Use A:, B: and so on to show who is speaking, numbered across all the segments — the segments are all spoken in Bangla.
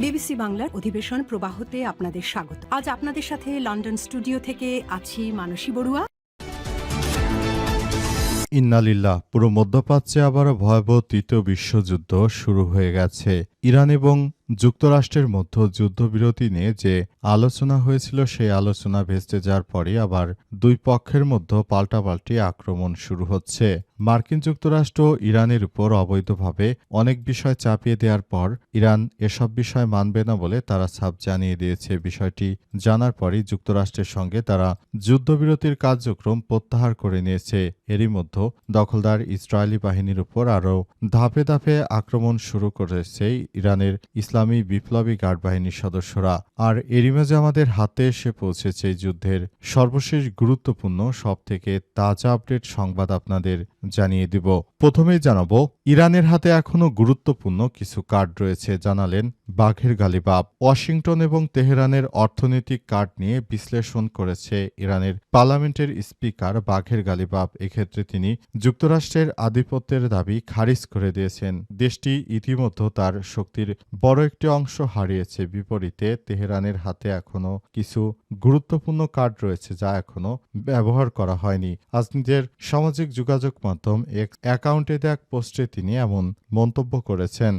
A: বিবিসি বাংলার অধিবেশন প্রবাহতে আপনাদের স্বাগত। আজ আপনাদের সাথে লন্ডন স্টুডিও থেকে আছি মানসী বড়ুয়া।
B: ইন্নালিল্লাহ। পুরো মধ্যপ্রাচ্যে আবারও ভয়াবহ তৃতীয় বিশ্বযুদ্ধ শুরু হয়ে গেছে। ইরান এবং যুক্তরাষ্ট্রের মধ্যে যুদ্ধবিরতি নিয়ে যে আলোচনা হয়েছিল সেই আলোচনা ভেস্তে যাওয়ার পরই আবার দুই পক্ষের মধ্যে পাল্টাপাল্টি আক্রমণ শুরু হচ্ছে। মার্কিন যুক্তরাষ্ট্র ইরানের উপর অবৈধভাবে অনেক বিষয় চাপিয়ে দেওয়ার পর ইরান এসব বিষয় মানবে না বলে তারা ছাপ জানিয়ে দিয়েছে। বিষয়টি জানার পরই যুক্তরাষ্ট্রের সঙ্গে তারা যুদ্ধবিরতির কার্যক্রম প্রত্যাহার করে নিয়েছে। এরই মধ্যে দখলদার ইসরায়েলি বাহিনীর উপর আরও ধাপে ধাপে আক্রমণ শুরু করেছে ইরানের ইসলামী বিপ্লবী গার্ড বাহিনীর সদস্যরা। আর এরই মাঝে আমাদের হাতে এসে পৌঁছেছে এই যুদ্ধের সর্বশেষ গুরুত্বপূর্ণ সবথেকে তাজা আপডেট সংবাদ আপনাদের জানিয়ে দিব। প্রথমেই জানাবো, ইরানের হাতে এখনও গুরুত্বপূর্ণ কিছু কার্ড রয়েছে, জানালেন বাঘের গালিবাফ। ওয়াশিংটন এবং তেহরানের অর্থনৈতিক কার্ড নিয়ে বিশ্লেষণ করেছে ইরানের পার্লামেন্টের স্পিকার বাঘের গালিবাফ। এক্ষেত্রে তিনি যুক্তরাষ্ট্রের আধিপত্যের দাবি খারিজ করে দিয়েছেন। দেশটি ইতিমধ্যে তার শক্তির বড় একটি অংশ হারিয়েছে। বিপরীতে তেহরানের হাতে এখনও কিছু গুরুত্বপূর্ণ কার্ড রয়েছে যা এখনও ব্যবহার করা হয়নি। আজ নিজের সামাজিক যোগাযোগ মাধ্যম এক্স অ্যাকাউন্টে দেয়া এক পোস্টে তিনি এমন মন্তব্য করেছেন।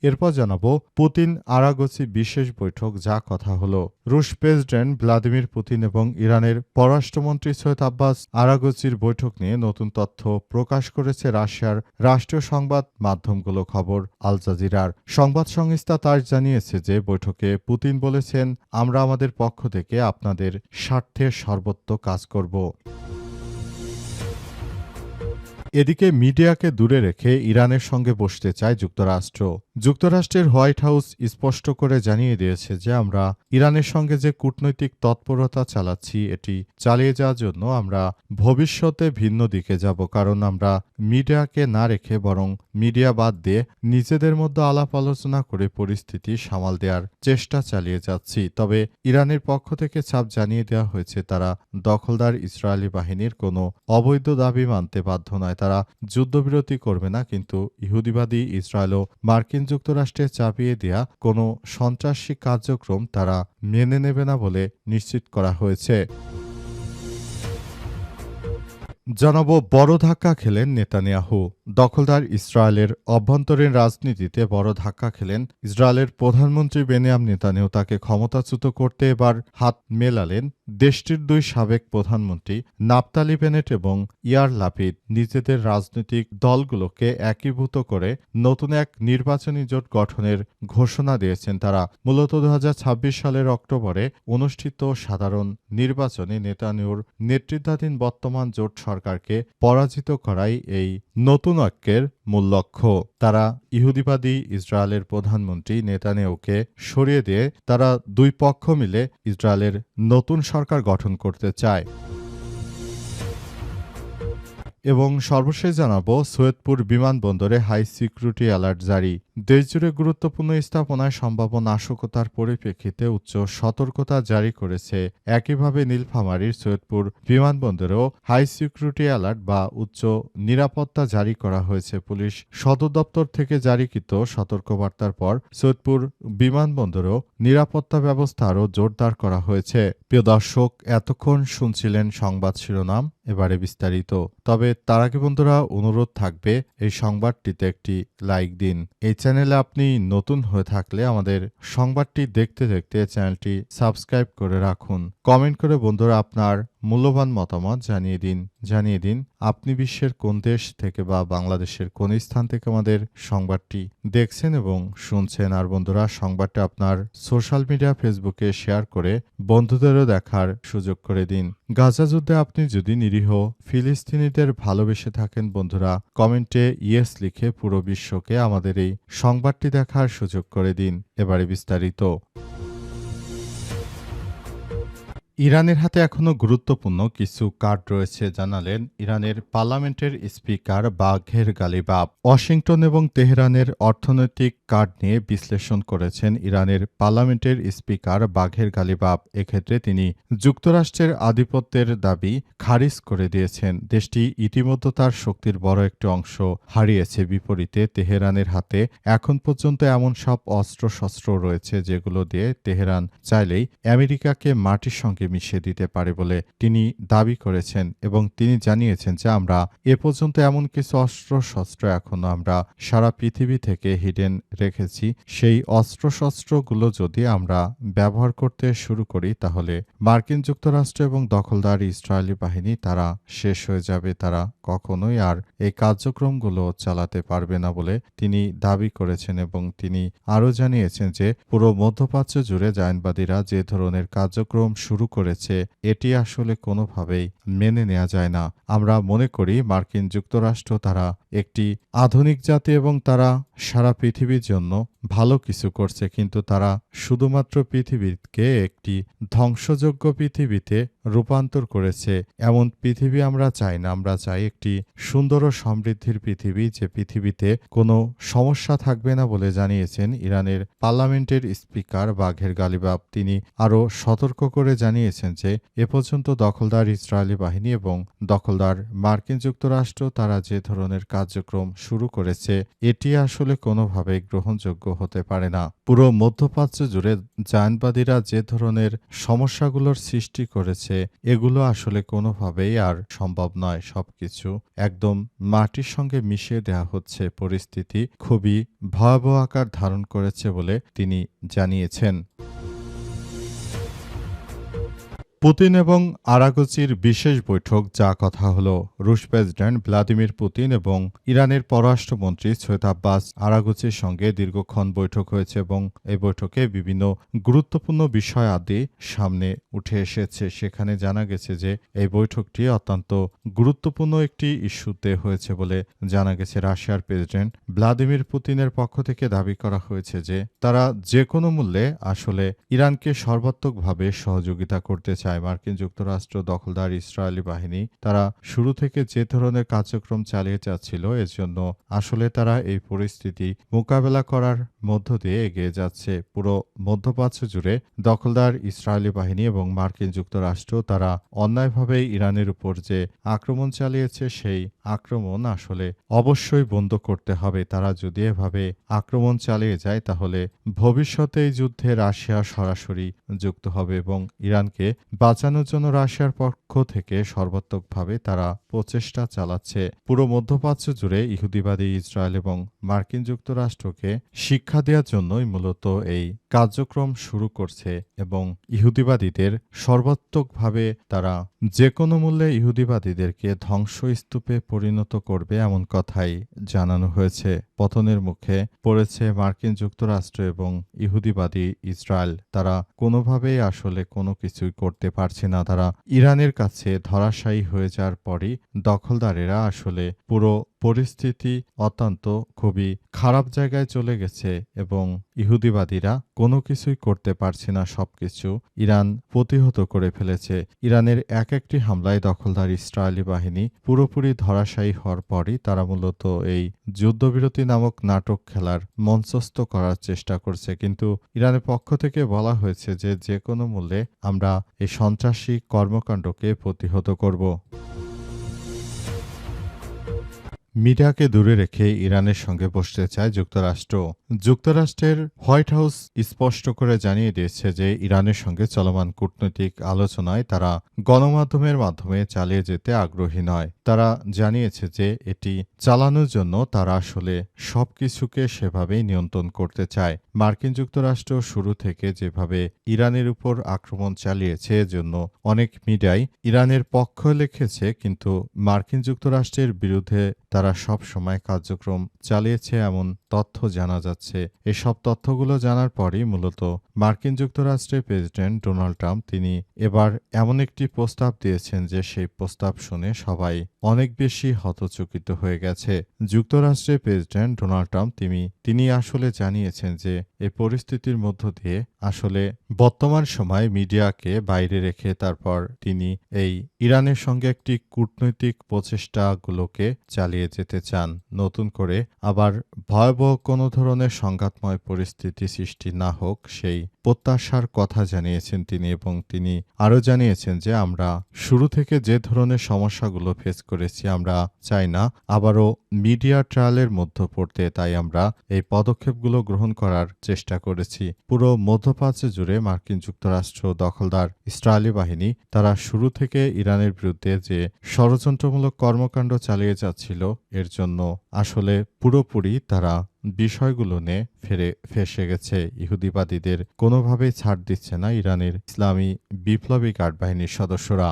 B: এরপর জানাবো, পুতিন আরাগচি বিশেষ বৈঠক, যা কথা হলো। রুশ প্রেসিডেন্ট ভ্লাদিমির পুতিন এবং ইরানের পররাষ্ট্রমন্ত্রী সৈয়দ আব্বাস আরাগচির বৈঠক নিয়ে নতুন তথ্য প্রকাশ করেছে রাশিয়ার রাষ্ট্রীয় সংবাদ মাধ্যমগুলো। খবর আল জাজিরার সংবাদ সংস্থা তাস জানিয়েছে যে বৈঠকে পুতিন বলেছেন, আমরা আমাদের পক্ষ থেকে আপনাদের স্বার্থে সর্বত্র কাজ করব। এদিকে মিডিয়াকে দূরে রেখে ইরানের সঙ্গে বসতে চায় যুক্তরাষ্ট্র। যুক্তরাষ্ট্রের হোয়াইট হাউস স্পষ্ট করে জানিয়ে দিয়েছে যে আমরা ইরানের সঙ্গে যে কূটনৈতিক তৎপরতা চালাচ্ছি এটি চালিয়ে যাওয়ার জন্য আমরা ভবিষ্যতে ভিন্ন দিকে যাব, কারণ আমরা মিডিয়াকে না রেখে বরং মিডিয়া বাদ দিয়ে নিজেদের মধ্যে আলাপ আলোচনা করে পরিস্থিতি সামাল দেওয়ার চেষ্টা চালিয়ে যাচ্ছি। তবে ইরানের পক্ষ থেকে চাপ জানিয়ে দেওয়া হয়েছে তারা দখলদার ইসরায়েলি বাহিনীর কোনো অবৈধ দাবি মানতে বাধ্য নয়। তারা যুদ্ধবিরতি করবে না, কিন্তু ইহুদিবাদী ইসরায়েল ও মার্কিন যুক্তরাষ্ট্রে চাপিয়ে দেয়া কোনো সন্ত্রাসী কার্যক্রম তারা মেনে নেবে না বলে নিশ্চিত করা হয়েছে। জানাবো, বড় ধাক্কা খেলেন নেতানিয়াহু। দখলদার ইসরায়েলের অভ্যন্তরীণ রাজনীতিতে বড় ধাক্কা খেলেন ইসরায়েলের প্রধানমন্ত্রী বেনিয়ামিন নেতানিয়াহু। তাকে ক্ষমতাচ্যুত করতে এবার হাত মেলালেন দেশটির দুই সাবেক প্রধানমন্ত্রী নাফতালি বেনেট এবং ইয়ার লাপিদ। নিজেদের রাজনৈতিক দলগুলোকে একীভূত করে নতুন এক নির্বাচনী জোট গঠনের ঘোষণা দিয়েছেন তারা। মূলত 2026 সালের অক্টোবরে অনুষ্ঠিত সাধারণ নির্বাচনে নেতানিয়াহুর নেতৃত্বাধীন বর্তমান জোট সরকারকে পরাজিত করাই এই নতুন ঐক্যের মূল লক্ষ্য। তারা ইহুদিবাদী ইসরায়েলের প্রধানমন্ত্রী নেতানিয়াহুকে সরিয়ে দিয়ে তারা দুই পক্ষ মিলে ইসরায়েলের নতুন সরকার গঠন করতে চায়। এবং সর্বশেষ জানাবো, সৈয়দপুর বিমানবন্দরে হাই সিকিউরিটি অ্যালার্ট জারি। দেশজুড়ে গুরুত্বপূর্ণ স্থাপনায় সম্ভাব্য নাশকতার পরিপ্রেক্ষিতে উচ্চ সতর্কতা জারি করেছে। একইভাবে নীলফামারীর সৈয়দপুর বিমানবন্দরেও হাই সিকিউরিটি অ্যালার্ট বা উচ্চ নিরাপত্তা জারি করা হয়েছে। পুলিশ সদর দপ্তর থেকে জারিকৃত সতর্কবার্তার পর সৈয়দপুর বিমানবন্দরেও নিরাপত্তা ব্যবস্থা আরও জোরদার করা হয়েছে। প্রিয় দর্শক, এতক্ষণ শুনছিলেন সংবাদ শিরোনাম, এবারে বিস্তারিত। তবে তার আগে বন্ধুরা অনুরোধ থাকবে এই সংবাদটিতে একটি লাইক দিন। এই চ্যানেলে আপনি নতুন হয়ে থাকলে আমাদের সংবাদটি দেখতে দেখতে চ্যানেলটি সাবস্ক্রাইব করে রাখুন। কমেন্ট করে বন্ধুরা আপনার মূল্যবান মতামত জানিয়ে দিন আপনি বিশ্বের কোন দেশ থেকে বা বাংলাদেশের কোন স্থান থেকে আমাদের সংবাদটি দেখছেন এবং শুনছেন। আর বন্ধুরা সংবাদটি আপনার সোশ্যাল মিডিয়া ফেসবুকে শেয়ার করে বন্ধুদেরও দেখার সুযোগ করে দিন। গাজা যুদ্ধে আপনি যদি নিরীহ ফিলিস্তিনিদের ভালোবেসে থাকেন বন্ধুরা কমেন্টে ইয়েস লিখে পুরো বিশ্বকে আমাদের এই সংবাদটি দেখার সুযোগ করে দিন। এবারে বিস্তারিত। ইরানের হাতে এখনও গুরুত্বপূর্ণ কিছু কার্ড রয়েছে, জানালেন ইরানের পার্লামেন্টের স্পিকার বাঘের গালিবাফ। ওয়াশিংটন এবং তেহরানের অর্থনৈতিক কার্ড নিয়ে বিশ্লেষণ করেছেন ইরানের পার্লামেন্টের স্পিকার বাঘের গালিবাফ। এক্ষেত্রে তিনি যুক্তরাষ্ট্রের আধিপত্যের দাবি খারিজ করে দিয়েছেন। দেশটি ইতিমধ্যে তার শক্তির বড় একটি অংশ হারিয়েছে। বিপরীতে তেহরানের হাতে এখন পর্যন্ত এমন সব অস্ত্রশস্ত্র রয়েছে যেগুলো দিয়ে তেহরান চাইলেই আমেরিকাকে মাটির সঙ্গে মিশিয়ে দিতে পারে বলে তিনি দাবি করেছেন এবং তিনি জানিয়েছেন যে আমরা এ পর্যন্ত এমন কিছু অস্ত্রশস্ত্র এখনো আমরা সারা পৃথিবী থেকে হিডেন রেখেছি। সেই অস্ত্রশস্ত্রগুলো যদি আমরা ব্যবহার করতে শুরু করি তাহলে মার্কিন যুক্তরাষ্ট্র এবং দখলদার ইসরায়েলি বাহিনী তারা শেষ হয়ে যাবে। তারা কখনোই আর এই কার্যক্রমগুলো চালাতে পারবে না বলে তিনি দাবি করেছেন এবং তিনি আরও জানিয়েছেন যে পুরো মধ্যপ্রাচ্য জুড়ে জায়নবাদীরা যে ধরনের কার্যক্রম শুরু করেছে এটি আসলে কোনোভাবেই মেনে নেওয়া যায় না। আমরা মনে করি মার্কিন যুক্তরাষ্ট্র তারা একটি আধুনিক জাতি এবং তারা সারা পৃথিবীর জন্য ভালো কিছু করছে, কিন্তু তারা শুধুমাত্র পৃথিবীকে একটি ধ্বংসযোগ্য পৃথিবীতে রূপান্তর করেছে। এমন পৃথিবী আমরা চাই না। আমরা চাই একটি সুন্দর ও সমৃদ্ধির পৃথিবী, যে পৃথিবীতে কোনো সমস্যা থাকবে না বলে জানিয়েছেন ইরানের পার্লামেন্টের স্পিকার বাঘের গালিবাফ। তিনি আরও সতর্ক করে জানিয়েছেন যে এ পর্যন্ত দখলদার ইসরায়েলি বাহিনী এবং দখলদার মার্কিন যুক্তরাষ্ট্র তারা যে ধরনের কার্যক্রম শুরু করেছে এটি আসলে কোনোভাবেই গ্রহণযোগ্য হতে পারে না। পুরো মধ্যপ্রাচ্য জুড়ে জায়নবাদীরা যে ধরনের সমস্যাগুলোর সৃষ্টি করেছে এগুলো আসলে কোনোভাবেই আর সম্ভব নয়। সবকিছু একদম মাটির সঙ্গে মিশিয়ে দেওয়া হচ্ছে। পরিস্থিতি খুবই ভয়াবহ আকার ধারণ করেছে বলে তিনি জানিয়েছেন। পুতিন এবং আরাগচির বিশেষ বৈঠক, যা কথা হলো রুশ প্রেসিডেন্ট ভ্লাদিমির পুতিন এবং ইরানের পররাষ্ট্রমন্ত্রী সৈয়দ আব্বাস আরাগচির সঙ্গে দীর্ঘক্ষণ বৈঠক হয়েছে এবং এই বৈঠকে বিভিন্ন গুরুত্বপূর্ণ বিষয় আদি সামনে উঠে এসেছে। সেখানে জানা গেছে যে এই বৈঠকটি অত্যন্ত গুরুত্বপূর্ণ একটি ইস্যুতে হয়েছে বলে জানা গেছে। রাশিয়ার প্রেসিডেন্ট ভ্লাদিমির পুতিনের পক্ষ থেকে দাবি করা হয়েছে যে তারা যে কোনো মূল্যে আসলে ইরানকে সর্বাত্মকভাবে সহযোগিতা করতে চায়। মার্কিন যুক্তরাষ্ট্র দখলদার ইসরায়েলি বাহিনী তারা শুরু থেকে যে ধরনের কার্যক্রম চালিয়ে যাচ্ছিল এর জন্য আসলে তারা এই পরিস্থিতি মোকাবেলা করার মধ্য দিয়ে এগিয়ে যাচ্ছে। পুরো মধ্যপ্রাচ্য জুড়ে দখলদার ইসরায়েলি বাহিনী এবং মার্কিন যুক্তরাষ্ট্র তারা অন্যায়ভাবে ইরানের উপর যে আক্রমণ চালিয়েছে সেই আক্রমণ আসলে অবশ্যই বন্ধ করতে হবে। তারা যদি এভাবে আক্রমণ চালিয়ে যায় তাহলে ভবিষ্যতে এই যুদ্ধে রাশিয়া সরাসরি যুক্ত হবে এবং ইরানকে বাঁচানোর জন্য রাশিয়ার পক্ষ থেকে সর্বাত্মকভাবে তারা প্রচেষ্টা চালাচ্ছে। পুরো মধ্যপ্রাচ্য জুড়ে ইহুদিবাদী ইসরায়েল এবং মার্কিন যুক্তরাষ্ট্রকে শিক্ষা দেওয়ার জন্যই মূলত এই কার্যক্রম শুরু করছে এবং ইহুদিবাদীদের সর্বাত্মকভাবে তারা যে কোনো মূল্যে ইহুদিবাদীদেরকে ধ্বংসস্তূপে পরিণত করবে এমন কথাই জানানো হয়েছে। পতনের মুখে পড়েছে মার্কিন যুক্তরাষ্ট্র এবং ইহুদিবাদী ইসরায়েল। তারা কোনোভাবেই আসলে কোনো কিছুই করতে পারছে না। তারা ইরানের কাছে ধরাশায়ী হয়ে যাওয়ার পরই দখলদারেরা আসলে পুরো পরিস্থিতি অত্যন্ত খুবই খারাপ জায়গায় চলে গেছে এবং ইহুদিবাদীরা কোনো কিছুই করতে পারছে না। সবকিছু ইরান প্রতিহত করে ফেলেছে। ইরানের এক একটি হামলায় দখলদার ইসরায়েলি বাহিনী পুরোপুরি ধরাশায়ী হওয়ার পরই তারা মূলত এই যুদ্ধবিরতি নামক নাটক খেলার মঞ্চস্থ করার চেষ্টা করছে। কিন্তু ইরানের পক্ষ থেকে বলা হয়েছে যে যে কোনো মূল্যে আমরা এই সন্ত্রাসী কর্মকাণ্ডকে প্রতিহত করব। মিডিয়াকে দূরে রেখে ইরানের সঙ্গে বসতে চায় যুক্তরাষ্ট্র। যুক্তরাষ্ট্রের হোয়াইট হাউস স্পষ্ট করে জানিয়ে দিয়েছে যে ইরানের সঙ্গে চলমান কূটনৈতিক আলোচনায় তারা গণমাধ্যমের মাধ্যমে চালিয়ে যেতে আগ্রহী নয়। তারা জানিয়েছে যে এটি চালানোর জন্য তারা আসলে সবকিছুকে সেভাবেই নিয়ন্ত্রণ করতে চায়। মার্কিন যুক্তরাষ্ট্র শুরু থেকে যেভাবে ইরানের উপর আক্রমণ চালিয়েছে এজন্য অনেক মিডিয়াই ইরানের পক্ষ লিখেছে, কিন্তু মার্কিন যুক্তরাষ্ট্রের বিরুদ্ধে তারা সব সময় কার্যক্রম চালিয়েছে এমন তথ্য জানা যাচ্ছে। এসব তথ্যগুলো জানার পরই মূলত মার্কিন যুক্তরাষ্ট্রের প্রেসিডেন্ট ডোনাল্ড ট্রাম্প তিনি এবার এমন একটি প্রস্তাব দিয়েছেন যে সেই প্রস্তাব শুনে সবাই অনেক বেশি হতচকিত হয়ে গেছে। যুক্তরাষ্ট্রের প্রেসিডেন্ট ডোনাল্ড ট্রাম্প তিনি আসলে জানিয়েছেন যে এই পরিস্থিতির মধ্য দিয়ে আসলে বর্তমান সময় মিডিয়াকে বাইরে রেখে তারপর তিনি এই ইরানের সঙ্গে একটি কূটনৈতিক প্রচেষ্টাগুলোকে চালিয়ে যেতে চান। নতুন করে আবার ভয়াবহ কোনো ধরনের সংঘাতময় পরিস্থিতি সৃষ্টি না হোক সেই প্রত্যাশার কথা জানিয়েছেন তিনি, এবং তিনি আরও জানিয়েছেন যে আমরা শুরু থেকে যে ধরনের সমস্যাগুলো ফেস করেছি আমরা চাই না আবারও মিডিয়া ট্রায়ালের মধ্যে পড়তে, তাই আমরা এই পদক্ষেপগুলো গ্রহণ করার চেষ্টা করেছি। পুরো মধ্যপ্রাচ্য জুড়ে মার্কিন যুক্তরাষ্ট্র দখলদার ইসরায়েলি বাহিনী তারা শুরু থেকে ইরানের বিরুদ্ধে যে ষড়যন্ত্রমূলক কর্মকাণ্ড চালিয়ে যাচ্ছিল এর জন্য আসলে পুরোপুরি তারা বিষয়গুলো নিয়ে ফেঁসে গেছে। ইহুদিবাদীদের কোনোভাবেই ছাড় দিচ্ছে না ইরানের ইসলামী বিপ্লবী গার্ড বাহিনীর সদস্যরা।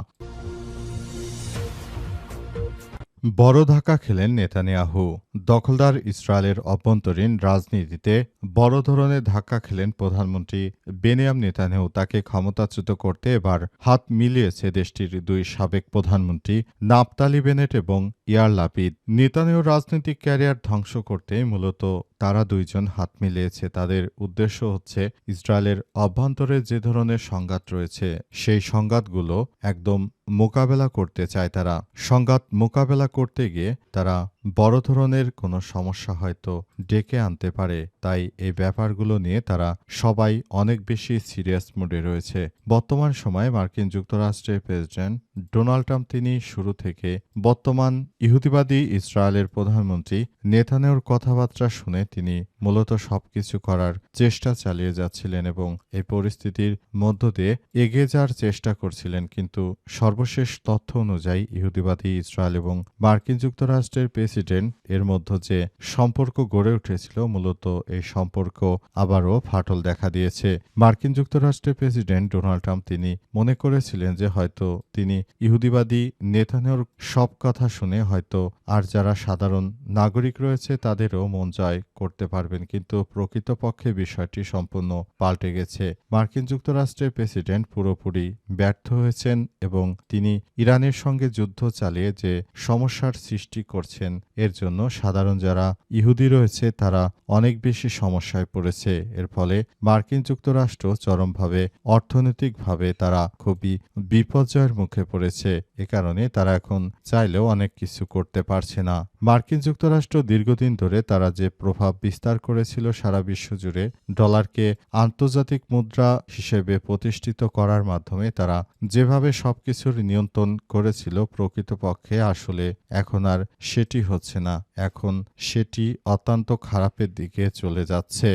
B: বড় ধাক্কা খেলেন নেতানিয়াহু। দখলদার ইসরায়েলের অভ্যন্তরীণ রাজনীতিতে বড় ধরনের ধাক্কা খেলেন প্রধানমন্ত্রী বেনিয়াম নেতানিয়াহু। তাকে ক্ষমতাচ্যুত করতে এবার হাত মিলিয়েছে দেশটির দুই সাবেক প্রধানমন্ত্রী নাফতালি বেনেট এবং ইয়ার লাপিদ। নেতানিয়াহুর রাজনৈতিক ক্যারিয়ার ধ্বংস করতে মূলত তারা দুইজন হাত মিলিয়েছে। তাদের উদ্দেশ্য হচ্ছে ইসরায়েলের অভ্যন্তরে যে ধরনের সংঘাত রয়েছে সেই সংঘাতগুলো একদম মোকাবেলা করতে চায় তারা। সংঘাত মোকাবেলা করতে গিয়ে তারা বড় ধরনের কোনো সমস্যা হয়তো ডেকে আনতে পারে, তাই এই ব্যাপারগুলো নিয়ে তারা সবাই অনেক বেশি সিরিয়াস মুডে রয়েছে। বর্তমান সময়ে মার্কিন যুক্তরাষ্ট্রের প্রেসিডেন্ট ডোনাল্ড ট্রাম্প তিনি শুরু থেকে বর্তমান ইহুদিবাদী ইসরায়েলের প্রধানমন্ত্রী নেতানিয়াহুর কথাবার্তা শুনে তিনি মূলত সবকিছু করার চেষ্টা চালিয়ে যাচ্ছিলেন এবং এই পরিস্থিতির মধ্য দিয়ে এগিয়ে যাওয়ার চেষ্টা করছিলেন। কিন্তু সর্বশেষ তথ্য অনুযায়ী ইহুদিবাদী ইসরায়েল এবং মার্কিন যুক্তরাষ্ট্রের প্রেসিডেন্ট এর মধ্যে যে সম্পর্ক গড়ে উঠেছিল মূলত এই সম্পর্ক আবারও ফাটল দেখা দিয়েছে। মার্কিন যুক্তরাষ্ট্রের প্রেসিডেন্ট ডোনাল্ড ট্রাম্প তিনি মনে করেছিলেন যে হয়তো তিনি ইহুদিবাদী নেতানিয়াহুর সব কথা শুনে হয়তো আর যারা সাধারণ নাগরিক রয়েছে তাদেরও মন জয় করতে পারবেন, কিন্তু প্রকৃতপক্ষে বিষয়টি সম্পূর্ণ পাল্টে গেছে। মার্কিন যুক্তরাষ্ট্রের প্রেসিডেন্ট পুরোপুরি ব্যর্থ হয়েছেন এবং তিনি ইরানের সঙ্গে যুদ্ধ চালিয়ে যে সমস্যার সৃষ্টি করছেন এর জন্য সাধারণ যারা ইহুদি রয়েছে তারা অনেক বেশি সমস্যায় পড়েছে। এর ফলে মার্কিন যুক্তরাষ্ট্র চরমভাবে অর্থনৈতিকভাবে তারা খুবই বিপর্যয়ের মুখে পড়েছে। এ কারণে তারা এখন চাইলেও অনেক কিছু করতে পারছে না। মার্কিন যুক্তরাষ্ট্র দীর্ঘদিন ধরে তারা যে প্রভাব বিস্তার করেছিল সারা বিশ্বজুড়ে ডলারকে আন্তর্জাতিক মুদ্রা হিসেবে প্রতিষ্ঠিত করার মাধ্যমে তারা যেভাবে সবকিছুর নিয়ন্ত্রণ করেছিল প্রকৃতপক্ষে আসলে এখন আর সেটি হচ্ছে না। এখন সেটি অত্যন্ত খারাপের দিকে চলে যাচ্ছে।